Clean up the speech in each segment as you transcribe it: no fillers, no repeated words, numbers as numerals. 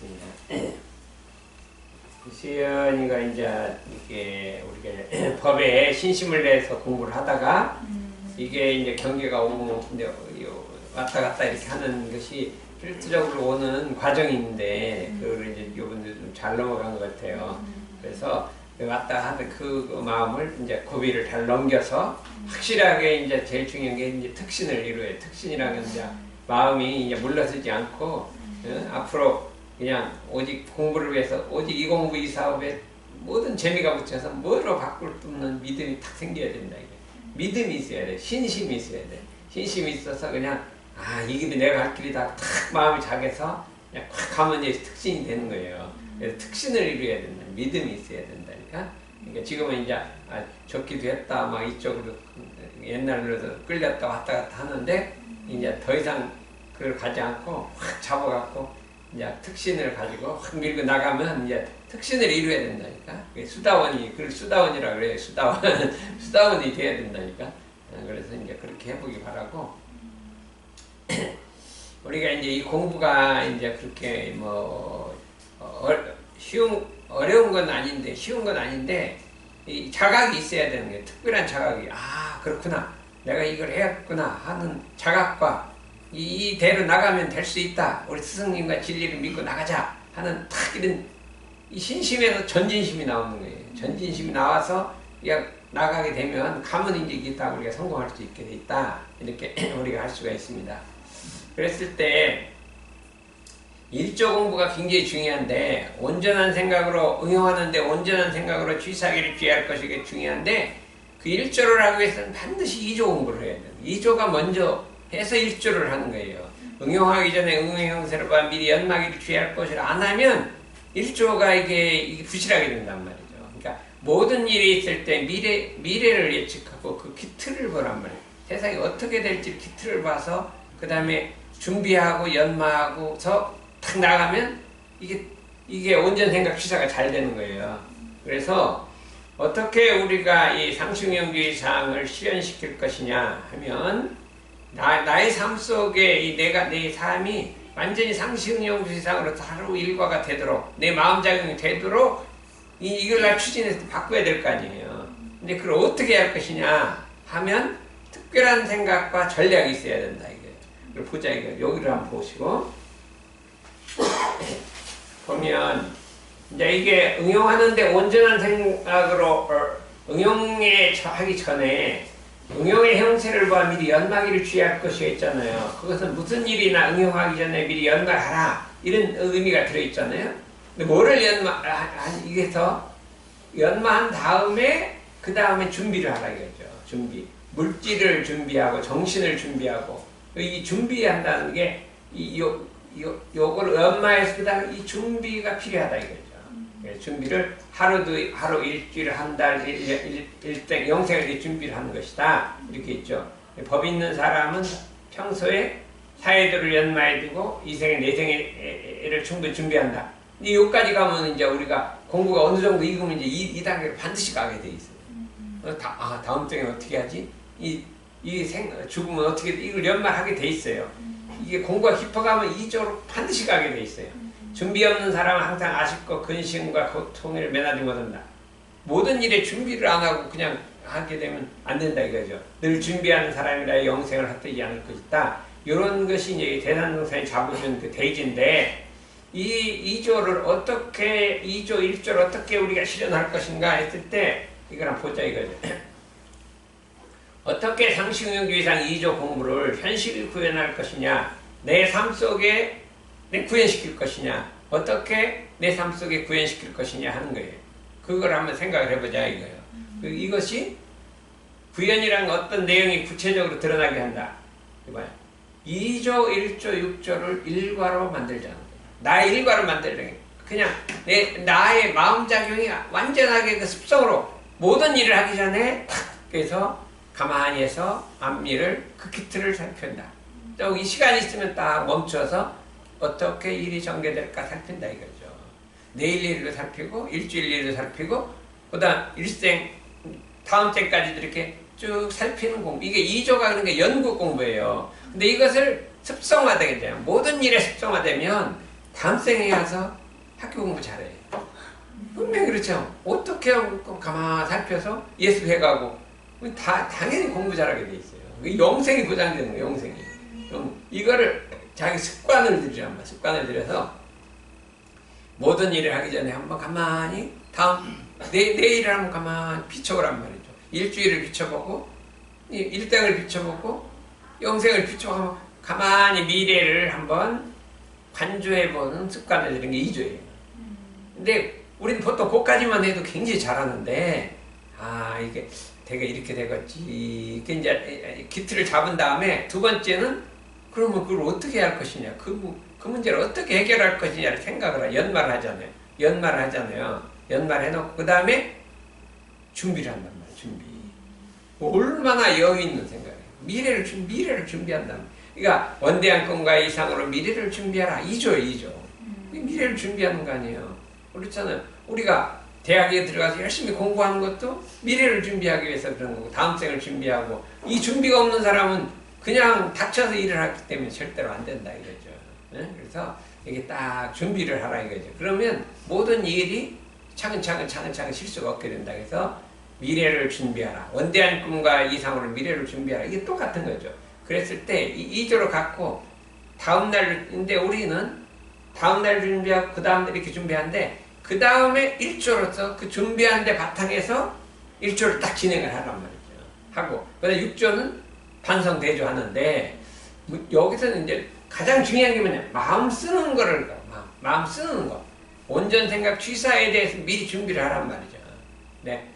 있습니다. 시연이가 이제 이게 우리가 법에 신심을 내서 공부를 하다가 이게 이제 경계가 오고 이제 왔다 갔다 이렇게 하는 것이 필수적으로 오는 과정인데 그걸 이제 이분들 좀 잘 넘어간 것 같아요. 그래서 왔다 하는 그 마음을 이제 고비를 잘 넘겨서 확실하게 이제 제일 중요한 게 이제 특신을 이루어요. 특신이라는 이제 마음이 이제 물러서지 않고 앞으로 그냥 오직 공부를 위해서 오직 이 공부 이 사업에 모든 재미가 붙여서 뭐로 바꿀 수 없는 믿음이 탁 생겨야 된다. 이게. 믿음이 있어야 돼. 신심이 있어야 돼. 신심이 있어서 그냥 이 길이 내가 갈 길이다. 탁 마음이 작아서 그냥 콱 가면 이제 특신이 되는 거예요. 그래서 특신을 이루어야 된다. 믿음이 있어야 된다니까. 그러니까 지금은 이제 좋기도 했다. 막 이쪽으로 옛날로도 끌렸다 왔다 갔다 하는데 이제 더 이상 그걸 가지 않고 확 잡아갖고 이제 특신을 가지고 확 밀고 나가면 이제 특신을 이루어야 된다니까. 수다원이, 그걸 수다원이라고 그래요. 수다원. 수다원이 돼야 된다니까. 그래서 이제 그렇게 해보기 바라고. 우리가 이제 이 공부가 이제 그렇게 어려운 건 아닌데, 쉬운 건 아닌데, 이 자각이 있어야 되는 거예요. 특별한 자각이. 그렇구나. 내가 이걸 해야겠구나 하는 자각과 이 대로 나가면 될 수 있다. 우리 스승님과 진리를 믿고 나가자 하는 탁 이런 이 신심에서 전진심이 나오는 거예요. 전진심이 나와서 그냥 나가게 되면 가면 이제 이게 다 우리가 성공할 수 있게 돼 있다. 이렇게 우리가 할 수가 있습니다. 그랬을 때 일조 공부가 굉장히 중요한데 온전한 생각으로 응용하는데 온전한 생각으로 취사기를 취할 것이 중요한데 그 일조를 하기 위해서는 반드시 이조 공부를 해야 돼요. 이조가 먼저 해서 일조를 하는 거예요. 응용하기 전에 응용형세를 봐 미리 연마기를 취할 것이라 안 하면 일조가 이게 부실하게 된단 말이죠. 그러니까 모든 일이 있을 때 미래를 예측하고 그 기틀을 보란 말이에요. 세상이 어떻게 될지 기틀을 봐서 그 다음에 준비하고 연마하고서 탁 나가면 이게 온전생각 취사가 잘 되는 거예요. 그래서 어떻게 우리가 이 상승용주의 사항을 실현시킬 것이냐 하면 나의 삶 속에 내 삶이 완전히 상승용주의 사항으로 하루 일과가 되도록 내 마음작용이 되도록 이걸 날 추진해서 바꿔야 될 거 아니에요. 근데 그걸 어떻게 할 것이냐 하면 특별한 생각과 전략이 있어야 된다. 이걸 보자 이거. 여기를 한번 보시고 보면 이제 이게 응용하는데 온전한 생각으로 응용에 하기 전에 응용의 형세를 봐 미리 연마기를 취할 것이 있잖아요. 그것은 무슨 일이나 응용하기 전에 미리 연마하라 이런 의미가 들어있잖아요. 근데 뭐를 이게서 연마한 다음에 그 다음에 준비를 하라 이거죠. 준비. 물질을 준비하고 정신을 준비하고 이 준비한다는 게 요걸 연마해서 그 다음에 이 준비가 필요하다 이거죠. 준비를 하루 일주일 한 달 일생 영생을 준비를 하는 것이다 이렇게 있죠. 법 있는 사람은 평소에 사회도를 연마해두고 이생에 내생을 충분히 준비한다. 근데 여기까지 가면 이제 우리가 공부가 어느 정도 익으면 이제 이 단계를 반드시 가게 돼 있어요. 다음 생에 어떻게 하지? 죽으면 어떻게 이걸 연마하게 돼 있어요. 이게 공부가 깊어가면 이쪽으로 반드시 가게 돼 있어요. 준비 없는 사람은 항상 아쉽고 근심과 고통을 매나지 못한다. 모든 일에 준비를 안 하고 그냥 하게 되면 안 된다 이거죠. 늘 준비하는 사람이라 영생을 헛되지 않을 것이다. 이런 것이 이제 대산동산이 잡으신 그 대지인데 이 2조를 어떻게 2조 1조를 어떻게 우리가 실현할 것인가 했을 때 이걸 한번 보자 이거죠. 어떻게 상식응용주의상 2조 공부를 현실을 구현할 것이냐, 내 삶 속에 구현시킬 것이냐, 어떻게 내 삶 속에 구현시킬 것이냐 하는 거예요. 그걸 한번 생각을 해보자 이거예요. 이것이 구현이란 어떤 내용이 구체적으로 드러나게 한다. 이봐요. 2조, 1조, 6조를 일과로 만들자는 거예요. 나의 일과로 만들자는 거예요. 그냥 나의 마음작용이 완전하게 그 습성으로 모든 일을 하기 전에 탁 해서 가만히 해서 앞일을 그 기틀을 살핀다. 또 이 시간이 있으면 딱 멈춰서 어떻게 일이 전개될까 살핀다 이거죠. 내일 일을 살피고 일주일 일을 살피고 그다음 일생 다음 생까지도 이렇게 쭉 살피는 공부. 이게 2조가 그런 게 연구 공부예요. 근데 이것을 습성화되게 돼요. 모든 일에 습성화되면 다음 생에 가서 학교 공부 잘해. 분명히 그렇죠. 어떻게 하고 가만 살펴서 예수회 가고 당연히 공부 잘하게 돼 있어요. 영생이 보장되는 거예요. 영생이. 이거를 자기 습관을 들이란 말이야. 습관을 들여서 모든 일을 하기 전에 한번 가만히 내일을 한번 가만히 비춰보란 말이죠. 일주일을 비춰보고 일생을 비춰보고 영생을 비춰보고 가만히 미래를 한번 관조해보는 습관을 들인 게 2조예요. 근데 우리는 보통 그까지만 해도 굉장히 잘하는데 이게 내가 이렇게 되겠지. 이제 기틀을 잡은 다음에 두 번째는 그러면 그걸 어떻게 할 것이냐. 그 문제를 어떻게 해결할 것이냐를 생각을 연말을 하잖아요. 연말 해놓고 그 다음에 준비를 한단 말이에요. 준비. 얼마나 여유 있는 생각이에요. 미래를 준비한단 말이에요. 그러니까 원대한 꿈과 이상으로 미래를 준비하라. 2조예요. 미래를 준비하는 거 아니에요. 그렇잖아요. 우리가 대학에 들어가서 열심히 공부하는 것도 미래를 준비하기 위해서 그런 거고 다음 생을 준비하고 이 준비가 없는 사람은 그냥 닥쳐서 일을 하기 때문에 절대로 안 된다 이거죠. 네? 그래서 이게 딱 준비를 하라 이거죠. 그러면 모든 일이 차근차근 실수가 없게 된다. 그래서 미래를 준비하라. 원대한 꿈과 이상으로 미래를 준비하라. 이게 똑같은 거죠. 그랬을 때 2조로 갖고 다음날인데 우리는 다음날 준비하고 그 다음날 이렇게 준비하는데 그 다음에 1조로서 그 준비한 데 바탕에서 1조를 딱 진행을 하란 말이죠. 하고 그 다음에 6조는 반성대조 하는데 여기서는 이제 가장 중요한 게 뭐냐 마음 쓰는 거를 마음 쓰는 거 온전 생각 취사에 대해서 미리 준비를 하란 말이죠.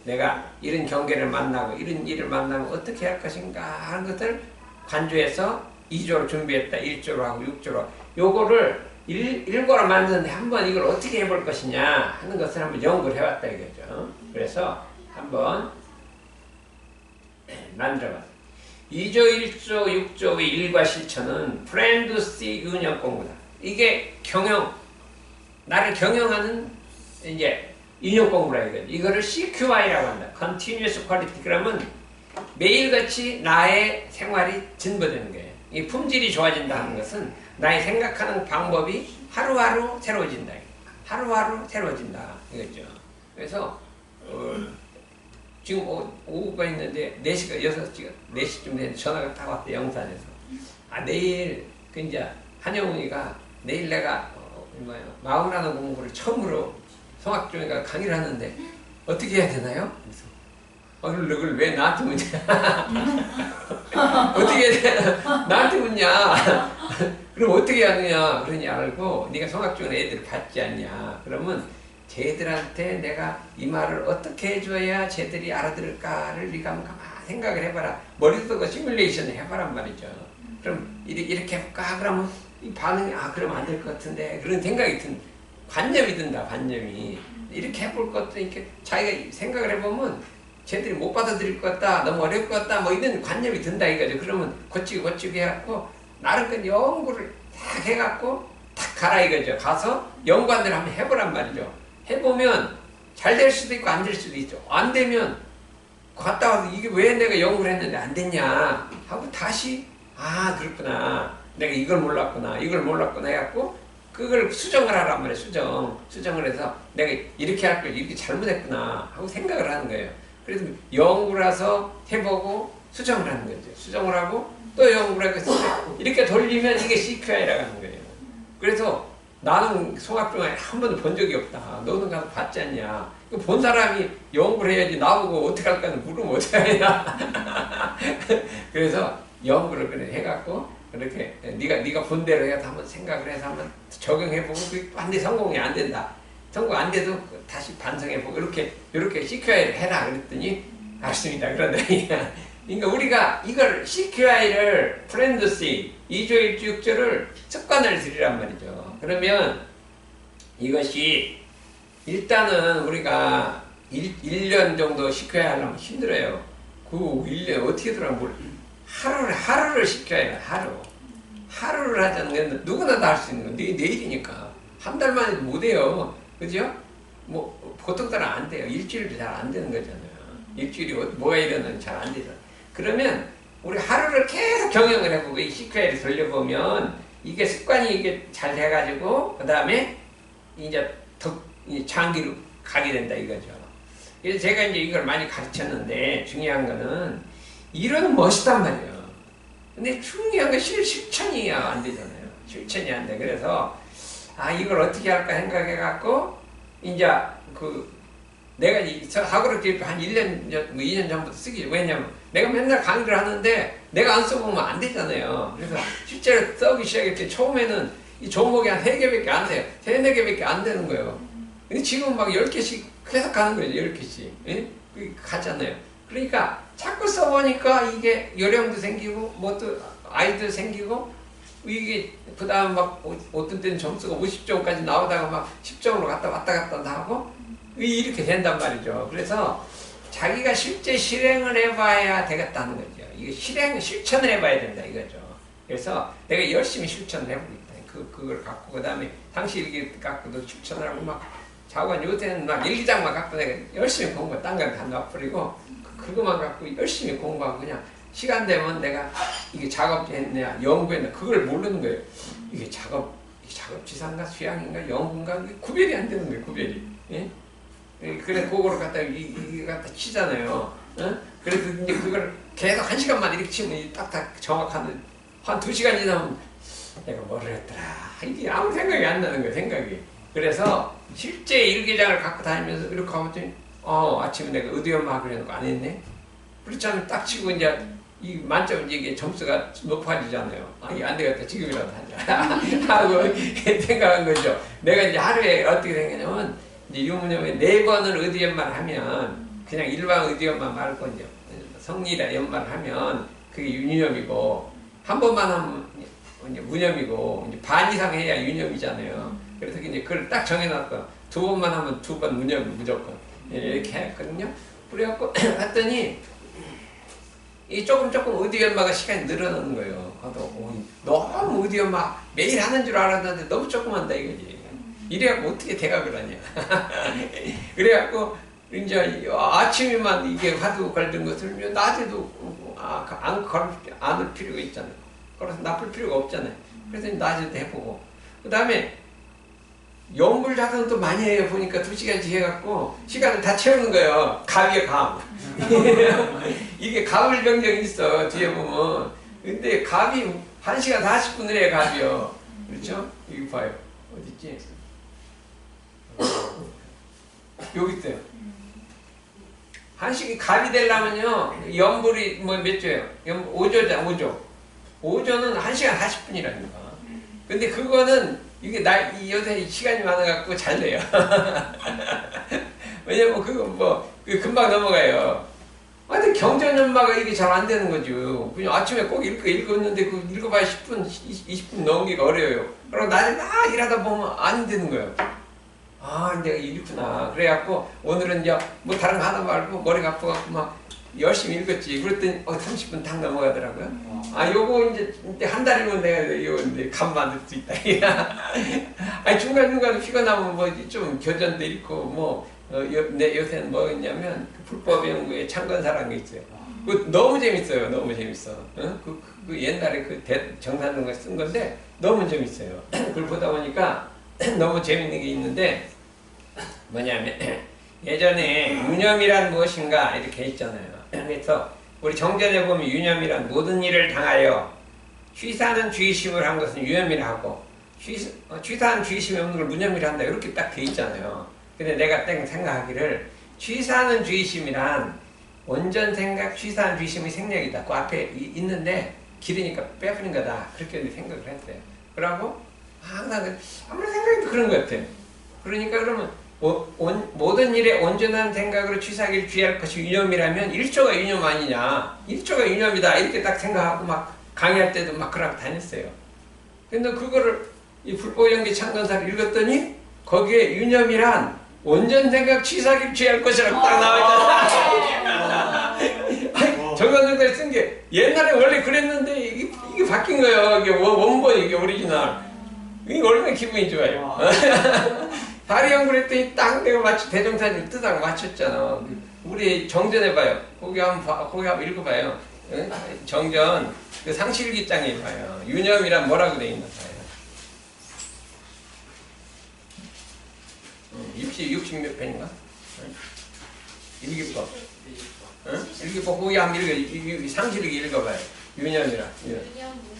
내가 이런 경계를 만나고 이런 일을 만나면 어떻게 할 것인가 하는 것을 관조해서 2조로 준비했다. 1조로 하고 6조로 요거를 일과로 만드는데 한번 이걸 어떻게 해볼 것이냐 하는 것을 한번 연구를 해왔다 이거죠. 그래서 한번 만들어봤어요. 2조, 1조, 6조의 일과 실천은 프렌드시 운영 공부다. 이게 나를 경영하는 이제 인용 공부라 이거죠. 이거를 CQI라고 한다. Continuous Quality. 그러면 매일같이 나의 생활이 진보되는 거예요. 이 품질이 좋아진다는 것은 나의 생각하는 방법이 하루하루 새로워진다. 하루하루 새로워진다. 이거죠. 그래서 지금 오후가 있는데 4시가 6시가 4시쯤 되는데 전화가 딱 왔대. 영산에서. 내일 이제 한영훈이가 내일 내가 마음이라는 공부를 처음으로 성악중에가 강의를 하는데 어떻게 해야 되나요? 그래서 그걸 왜 나한테 묻냐? 어떻게 해야 되나? 나한테 묻냐? 그럼 어떻게 하느냐? 그러니 알고 네가 성악중에 애들 받지 않냐? 그러면 쟤들한테 내가 이 말을 어떻게 해줘야 쟤들이 알아들을까를 네가 한번 가만히 생각을 해봐라. 머릿속에 시뮬레이션을 해봐란 말이죠. 그럼 이렇게 해볼까? 그러면 이 반응이 그러면 안 될 것 같은데 그런 생각이 관념이 든다. 관념이 이렇게 해볼 것도 이렇게 자기가 생각을 해보면 쟤들이 못 받아들일 것 같다. 너무 어려울 것 같다. 뭐 이런 관념이 든다 이거죠. 그러면 고치고 해갖고 나름 그 연구를 딱 해갖고 딱 가라 이거죠. 가서 연구안들 한번 해보란 말이죠. 해보면 잘 될 수도 있고 안 될 수도 있죠. 안 되면 갔다 와서 이게 왜 내가 연구를 했는데 안 됐냐 하고 다시 그렇구나. 내가 이걸 몰랐구나 해갖고 그걸 수정을 하란 말이에요. 수정을 해서 내가 이렇게 할 걸 이렇게 잘못했구나 하고 생각을 하는 거예요. 그래서 연구를 해서 해보고 수정을 하는 거죠. 수정을 하고 또 연구를 하고 이렇게 돌리면 이게 CQI라고 하는 거예요. 그래서 나는 송악중에 한 번도 본 적이 없다. 너는 가서 봤지 않냐. 본 사람이 연구를 해야지 나보고 어떻게 할까는 물으면 어떻게 하냐. 그래서 연구를 그래 해갖고 그렇게 네가 본 대로 해서 한번 생각을 해서 한번 적용해보고 반드시 성공이 안 된다. 성공 안 돼도 다시 반성해보고 이렇게 CQI를 해라 그랬더니 알습니다. 그런데 그러니까 우리가 이걸 CQI를 프렌드시 2조 1조 6조를 습관을 들이란 말이죠. 그러면 이것이 일단은 우리가 1년 정도 CQI 하려면 힘들어요. 그 1년 어떻게 들어가면 하루를 CQI를 하루를 하자는 게 누구나 다 할 수 있는 건 내일이니까 한 달 만에도 못해요. 그죠? 뭐 보통 사람 안 돼요. 일주일도 잘 안 되는 거잖아요. 일주일이 뭐가 이러는 잘 안 되잖아요. 그러면 우리 하루를 계속 경영을 해보고 이 CQI를 돌려보면 이게 습관이 이게 잘 돼가지고 그 다음에 이제 더 장기로 가게 된다 이거죠. 그래서 제가 이제 이걸 많이 가르쳤는데 중요한 거는 이론은 멋있단 말이에요. 근데 중요한 건 실천이 안 되잖아요. 실천이 안 돼. 그래서 이걸 어떻게 할까 생각해갖고 이제 내가 학으로 교육 한 1년 전, 2년 전부터 쓰기. 왜냐면 내가 맨날 강의를 하는데 내가 안 써보면 안 되잖아요. 그래서 실제로 써기 시작했을 때 처음에는 이 종목이 한 3개밖에 안 돼요. 3, 4개밖에 안 되는 거예요. 근데 지금 막 10개씩 계속 가는 거예요. 10개씩. 예? 가잖아요. 그러니까 자꾸 써보니까 이게 요령도 생기고 뭐또 아이도 생기고 이게 그 다음 막 어떤 때는 점수가 50점까지 나오다가 막 10점으로 왔다 갔다 하고 이렇게 된단 말이죠. 그래서 자기가 실제 실행을 해봐야 되겠다는 거죠. 이게 실천을 해봐야 된다 이거죠. 그래서 내가 열심히 실천을 해보고 있다. 그걸 갖고 그 다음에 당시 일기 갖고도 실천을 하고 막 자관 요새는 막 일기장만 갖고 내가 열심히 공부 딴 건 다 놔버리고 그거만 갖고 열심히 공부하고 그냥 시간 되면 내가 이게 작업했냐 연구했냐 그걸 모르는 거예요. 이게 작업지상가 수양인가 연구인가 구별이 안 되는 거예요. 구별이. 예? 그래 그거를 갖다 이게 갖다 치잖아요. 어? 그래서 이제 그걸 계속 1시간만 이렇게 치면 딱딱 정확한 한 2시간 지나면 내가 뭐를 했더라. 이게 아무 생각이 안 나는 거예요. 생각이. 그래서 실제 일기장을 갖고 다니면서 이렇게 하면 아침에 내가 의대연마 그래놓고 안 했네. 그렇지 않으면 딱 치고 이제 이 만점 이게 점수가 높아지잖아요. 이게 안 되겠다. 지금이라도 하자. 하고 생각한 거죠. 내가 이제 하루에 어떻게 생각하냐면 이제 유무념에 4번을 의대연마를 하면 그냥 일반 의대연마 말고 이제 성리라 연마를 하면 그게 유념이고 한 번만 하면 이제 무념이고 이제 반 이상 해야 유념이잖아요. 그래서 이제 그걸 딱 정해놨고 2번만 하면 2번 무념 무조건 이렇게 했거든요. 그래갖고 했더니 이 조금 의대연마가 시간이 늘어나는 거예요. 너무 의대연마 매일 하는 줄 알았는데 너무 조금 한다 이거지. 이래갖고 어떻게 대각을 하냐. 그래갖고 이제 아침에만 이게 화두 걸린 것을 낮에도 안을 필요가 있잖아요. 그래서 나쁠 필요가 없잖아요. 그래서 낮에도 해보고 그 다음에 연불 자서는 또 많이 해요. 보니까 2시간씩 해갖고 시간을 다 채우는 거예요. 갑이에요, 갑. 이게 갑을병정이 있어 뒤에 보면. 근데 갑이 1시간 40분을 해요. 갑이요. 그렇죠? 여기 봐요. 어딨지? 여기 있어요. 1시간 갑이 되려면요 연불이 뭐 몇 조예요? 5조잖아. 5조는 1시간 40분이라니까. 근데 그거는 이게 요새 시간이 많아갖고 잘 돼요. 왜냐면 그거 금방 넘어가요. 근데 경전연마가 이게 잘 안 되는 거죠. 그냥 아침에 꼭 읽었는데 그 읽어봐야 10분, 20분 넘기가 어려워요. 그럼 낮에 막 일하다 보면 안 되는 거예요. 내가 읽구나. 그래갖고 오늘은 이제 뭐 다른 거 하나 말고 머리가 아파갖고 막 열심히 읽었지. 그랬더니 30분 딱 넘어가더라고요. 요거 이제 한 달이면 내가 이거 이제 감 만들 수 있다. 중간중간 피곤하면 뭐 좀 교전도 읽고 뭐 요새는 뭐 있냐면 불법 연구에 창건사라는 게 있어요. 그거 너무 재밌어요. 너무 재밌어. 그 옛날에 정산동가 쓴 건데 너무 재밌어요. 그걸 보다 보니까 너무 재밌는 게 있는데 뭐냐면 예전에 유념이란 무엇인가 이렇게 했잖아요. 그래서 우리 정전에 보면 유념이란 모든 일을 당하여 취사는 주의심을 한 것은 유념이라 하고 취사는 주의심이 없는 걸 무념이라 한다 이렇게 딱 돼 있잖아요. 근데 내가 생각하기를 취사는 주의심이란 원전 생각 취사는 주의심의 생략이다. 그 앞에 있는데 길으니까 빼버린 거다. 그렇게 생각을 했어요. 그러고 항상 아무리 생각해도 그런 것 같아요. 그러니까 그러면 모든 일에 온전한 생각으로 취사하기를 주의할 것이 유념이라면 1조가 유념 아니냐. 1조가 유념이다. 이렇게 딱 생각하고 막 강의할 때도 막 그러고 다녔어요. 근데 그거를 이 불법연기 창건사를 읽었더니 거기에 유념이란 온전 생각 취사하기를 주의할 것이라고 딱 나와있잖아. 정선생님이 쓴 게 옛날에 원래 그랬는데 이게 바뀐 거예요. 이게 원본 이게 오리지널. 이게 얼마나 기분이 좋아요. 다리 연구를 했더니 딱 내가 대종사님 뜻하고 맞췄잖아. 우리 정전해봐요. 거기 한번 읽어봐요. 정전 그 상실기장에 봐요. 유념이란 뭐라고 돼 있나 봐요. 60 몇 편인가? 일기법. 일기법 후에 한번 상실하게 읽어봐요. 유념이라.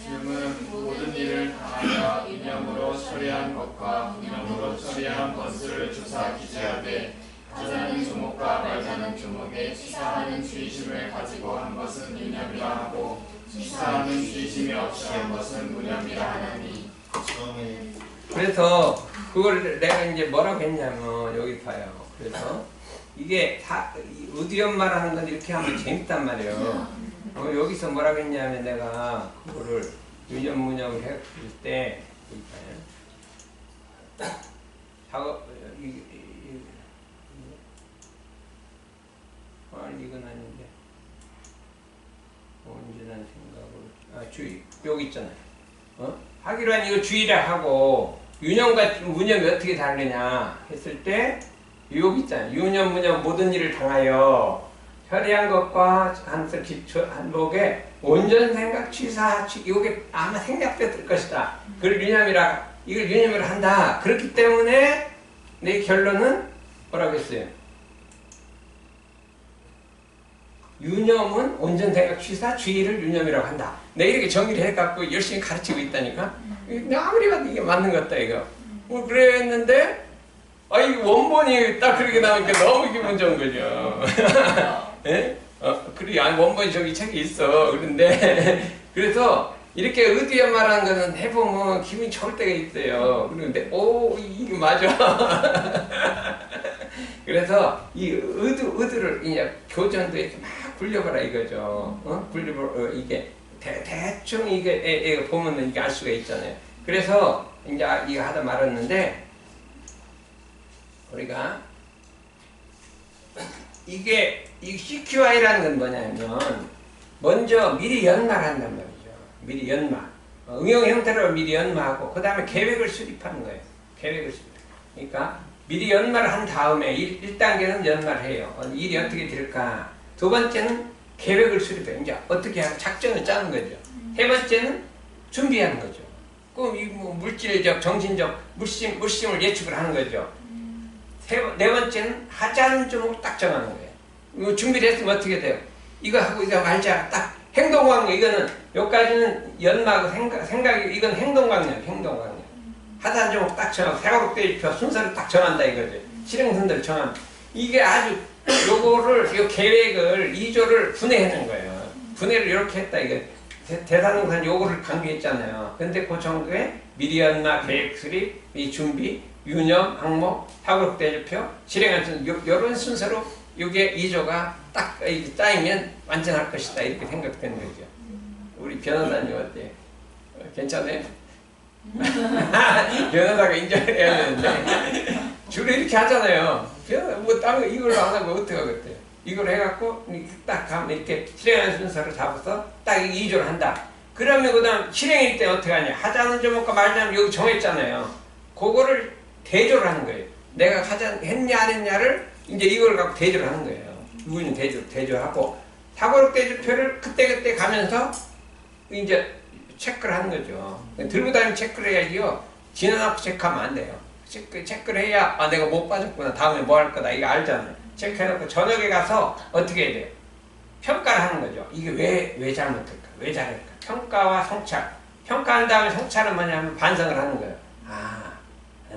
유념은 모든 일을 다하여 유념으로 처리한 것과 유념으로 처리한 것을 주사 기재하되 하자는 주목과 말자는 주목에 시사하는 주의심을 가지고 한 것은 유념이라 하고 시사하는 주의심이 없이 한 것은 무념이라 하나니. 그래서 그걸 내가 이제 뭐라고 했냐면 여기 봐요. 그래서 이게 의디엄마라는 건 이렇게 하면 재밌단 말이에요. 여기서 뭐라고 했냐면 내가 그거를 유념무념을 했을 때 작업 이건 아닌데 온전한 생각으로 주의 여기 있잖아요. 하기로 한 이거 주의라 하고 유념과 무념이 어떻게 다르냐 했을 때 여기 있잖아요. 유념 무념 모든 일을 당하여 처리한 것과 한복에 온전 생각 취사 이게 아마 생략될 것이다. 그걸 유념이라 이걸 유념이라 한다. 그렇기 때문에 내 결론은 뭐라고 했어요? 유념은 온전 생각 취사 주의를 유념이라고 한다. 내가 이렇게 정의를 해갖고 열심히 가르치고 있다니까. 아무리 봐도 이게 맞는 것 같다 이거. 그랬는데 이 원본이 딱 그렇게 나오니까 너무 기분 좋은 거죠. 예? 그래, 원본이 저기 책에 있어. 그런데, 그래서, 이렇게 의디엄 말하는 거는 해보면 기분이 좋을 때가 있어요. 그런데, 이거 맞아. 그래서, 이 의도를, 이제, 교전도 이렇게 막 굴려봐라 이거죠. 굴려봐, 이게, 대충 이게, 보면 이게 알 수가 있잖아요. 그래서, 이제, 이거 하다 말았는데, 우리가, 이 CQI라는 건 뭐냐면 먼저 미리 연마한단 말이죠. 미리 연마. 응용 형태로 미리 연마하고 그 다음에 계획을 수립하는 거예요. 계획을 수립. 그러니까 미리 연마를 한 다음에 1단계는 연마를 해요. 일이 어떻게 될까. 두 번째는 계획을 수립해요. 이제 어떻게 하고 작전을 짜는 거죠. 세 번째는 준비하는 거죠. 그럼 이 물질적, 정신적, 물심을 예측을 하는 거죠. 네 번째는 하자는 점을 딱 정하는 거예요. 준비를 했으면 어떻게 돼요? 이거 하고 이거 말자. 딱 행동광력. 이거는 여기까지는 연마하고 생각이 이건 행동광력. 하자는 점을 딱 정하고 세월호 대입표 순서를 딱 정한다 이거죠. 실행 순서를 정한다. 이게 아주 요 계획을 2조를 분해하는 거예요. 분해를 이렇게 했다 이거. 대사동산 요거를 강조했잖아요. 근데 그 정도에 미리 연마, 계획 수립, 이 준비, 유념, 항목, 사고력 대조표, 실행할 수 이런 순서로 이게 2조가 딱 짜이면 완전할 것이다 이렇게 생각되는 거죠. 우리 변호사님 어때요? 괜찮아요? 변호사가 인정을 해야 되는데 주로 이렇게 하잖아요. 뭐 다른 거 이걸로 안 하면 어떻게 하겠대요? 이걸 해갖고 딱 하면 이렇게 실행하는 순서를 잡아서 딱 2조를 한다. 그러면 그 다음 실행일 때 어떻게 하냐? 하자는 점과 말자는 여기 정했잖아요. 그거를 대조를 하는 거예요. 내가 했냐 안 했냐를 이제 이걸 갖고 대조를 하는 거예요. 우리는 대조하고 사고력 대조표를 그때 가면서 이제 체크를 하는 거죠. 들고 다니면 체크를 해야지요. 지나놓고 체크하면 안 돼요. 체크를 해야 내가 못 빠졌구나. 다음에 뭐 할 거다. 이거 알잖아요. 체크해놓고 저녁에 가서 어떻게 해야 돼요? 평가를 하는 거죠. 이게 왜 잘못될까? 왜 잘할까? 평가와 성찰. 평가한 다음에 성찰은 뭐냐면 반성을 하는 거예요.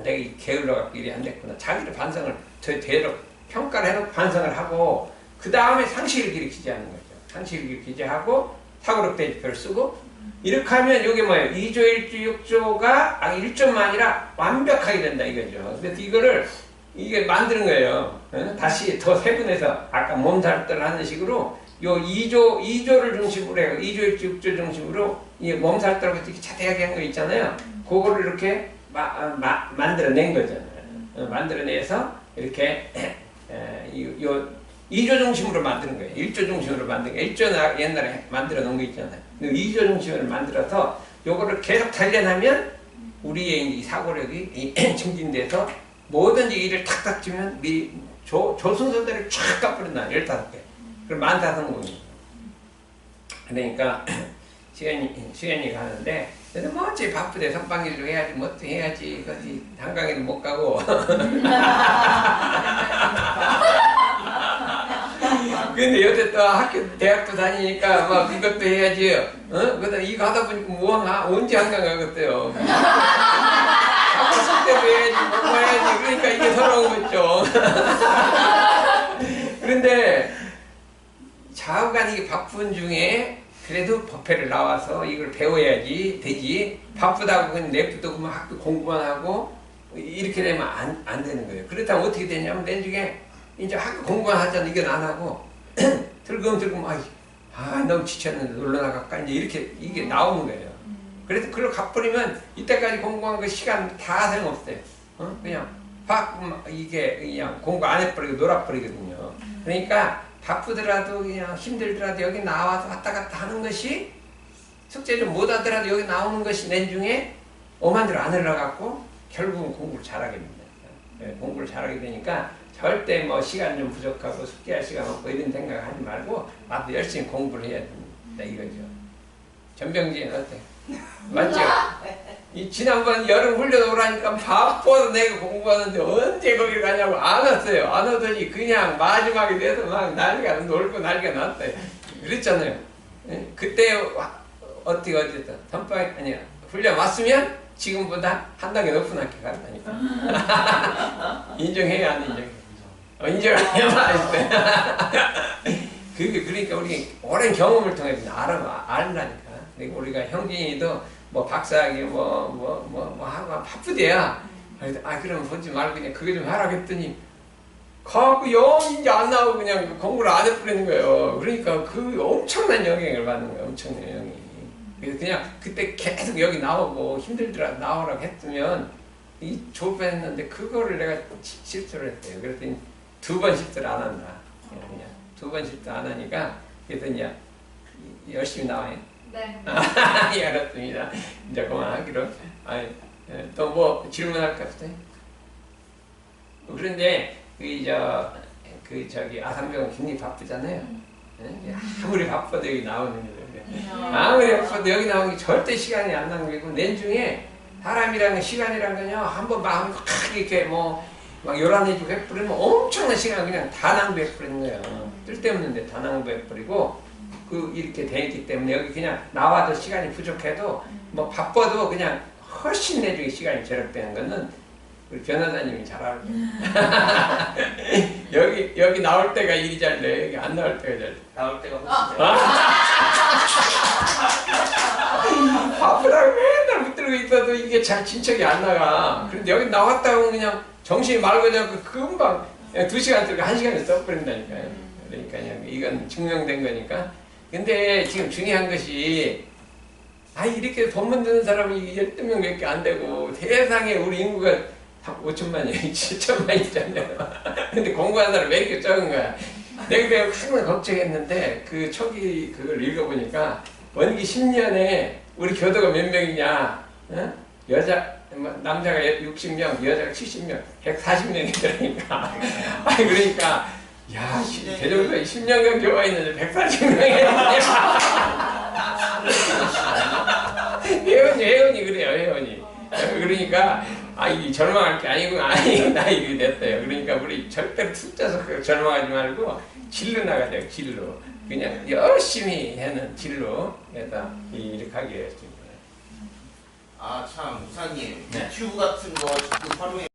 내가 이 게을러갖고 일이 안 됐구나. 자기를 반성을 되도록 평가를 해놓고 반성을 하고 그 다음에 상실일기를 기재하는 거죠. 상실일기를 기재하고 사고력 대조표를 쓰고 이렇게 하면 이게 뭐예요? 2조, 1조, 6조가 1조만 아니라 완벽하게 된다 이거죠. 그래서 이거를 이게 만드는 거예요. 다시 더 세분해서 아까 몸살들 하는 식으로 요 2조를 중심으로 해요. 2조, 1조, 6조 중심으로 이 몸살들하고 이렇게 차대하게 한 거 있잖아요. 그거를 이렇게 만들어낸 거잖아요. 만들어내서 이렇게 요 2조 중심으로 만드는 거예요. 1조 중심으로 만든 거. 1조 옛날에 만들어 놓은 거 있잖아요. 2조 중심으로 만들어서 요거를 계속 단련하면 우리의 이 사고력이 증진돼서 뭐든지 일을 탁탁 치면 조순서대로 쫙 까버린다. 15개. 그럼 15,000원이에요. 그러니까 시간이 가는데 그래서 뭐 어째 바쁘대. 선방일도 해야지 뭐 또 해야지. 어디 한강에도 못 가고. 근데 요새 또 학교 대학도 다니니까 막 이것도 해야지. 그다음 이거 하다 보니까 뭐 언제 한강 가겠대요. 학교 때도 해야지 뭐 해야지. 그러니까 이게 서러운 거죠. 그런데 좌우간 이게 바쁜 중에 그래도 법회를 나와서 이걸 배워야지 되지. 바쁘다고 그냥 내부도 그만 학교 공부만 하고 이렇게 되면 안 되는 거예요. 그렇다면 어떻게 되냐면 내 중에 이제 학교 공부만 하잖아. 이건 안 하고 들금 너무 지쳤는데 놀러 나갈까 이제 이렇게 이게 나오는 거예요. 그래서 그걸 갚으려면 이때까지 공부한 그 시간 다 소용없어요. 그냥 이게 그냥 공부 안 해버리고 놀아버리거든요. 그러니까 바쁘더라도 그냥 힘들더라도 여기 나와서 왔다 갔다 하는 것이 숙제 좀 못하더라도 여기 나오는 것이 내 중에 엄한 대로 안 흘러갖고 결국은 공부를 잘하게 됩니다. 공부를 잘하게 되니까 절대 뭐 시간 좀 부족하고 숙제할 시간 없고 이런 생각하지 말고 나도 열심히 공부를 해야 됩니다. 이거죠. 전병진 어때? 맞죠? 이 지난번 여름 훈련 오라니까 바빠서 내가 공부하는데 언제 거기 가냐고 안 왔어요. 안 오더니 그냥 마지막에 돼서 막 난리가 놀고 난리가 났어요. 그랬잖아요. 그때 어떻게 어쨌든 선빵 아니야 훈련 왔으면 지금보다 한 단계 높은 학교 갔다니까. 인정해야 안 인정해? 인정해야 그러니까 우리 오랜 경험을 통해서 알라니까. 우리가 형진이도 뭐 박사학위 뭐 하고 바쁘대야. 그러면 보지 말고 그냥 그게 좀 하라고 했더니 가고 영 이제 안 나오고 그냥 공부를 안 해버리는 거예요. 그러니까 그 엄청난 영향을 받는 거예요. 엄청난 영향이. 그래서 그냥 그때 계속 여기 나오고 힘들더라 나오라고 했으면 이 졸업했는데 그거를 내가 실수를 했대요. 그랬더니 2번 실수를 안 한다. 그냥 2번 실수 안 하니까 그래서 이제 열심히 나와요. 네. 예, 알았습니다. 이제 그만하기로. 또 뭐 질문할 거 없어요? 그런데 저기 아산병원 굉장히 바쁘잖아요. 아무리 바빠도 여기 나오는 거예요. 아무리 바빠도 여기 나오는 게 절대 시간이 안 나는 거고 내 중에 사람이라는 시간이란 거요 한번 마음이 확 이렇게 막 요란해지고 해버리면 엄청난 시간 그냥 다 낭비해버리는 거예요. 쓸데없는데 다 낭비해버리고 이렇게 돼 있기 때문에 여기 그냥 나와도 시간이 부족해도 뭐 바빠도 그냥 훨씬 내 중에 시간이 절약되는 거는 우리 변호사님이 잘 알고 여기 나올 때가 일이 잘 돼. 여기 안 나올 때가 잘 돼. 나올 때가 훨씬 바쁘다고 맨날 붙들고 있어도 이게 잘 진척이 안 나가. 그런데 여기 나왔다 보면 그냥 정신이 맑아져서 금방 그냥 2시간 들고 1시간을 써버린다니까요. 그러니까 이건 증명된 거니까. 근데 지금 중요한 것이 이렇게 법문 듣는 사람이 12명밖에 안 되고 세상에 우리 인구가 5천만이 7천만이잖아요. 근데 공부하는 사람 왜 이렇게 적은 거야? 내가 항상 걱정했는데 그 초기 그걸 읽어보니까 원기 10년에 우리 교도가 몇 명이냐? 남자가 60명, 여자가 70명, 140명이더라니까. 그러니까 야, 대종교에 10년간 교화 있는데 140명이 회원이 그래요, 회원이. 그러니까 이 절망할 게 아니구나. 나 이게 됐어요. 그러니까 우리 절대로 숫자서 절망하지 말고 진로 나가자. 진로. 그냥 열심히 하는 진로 해서 이렇게 하게 했습니다. 참, 우사님, 네. 유튜브 같은 거 자꾸 활용해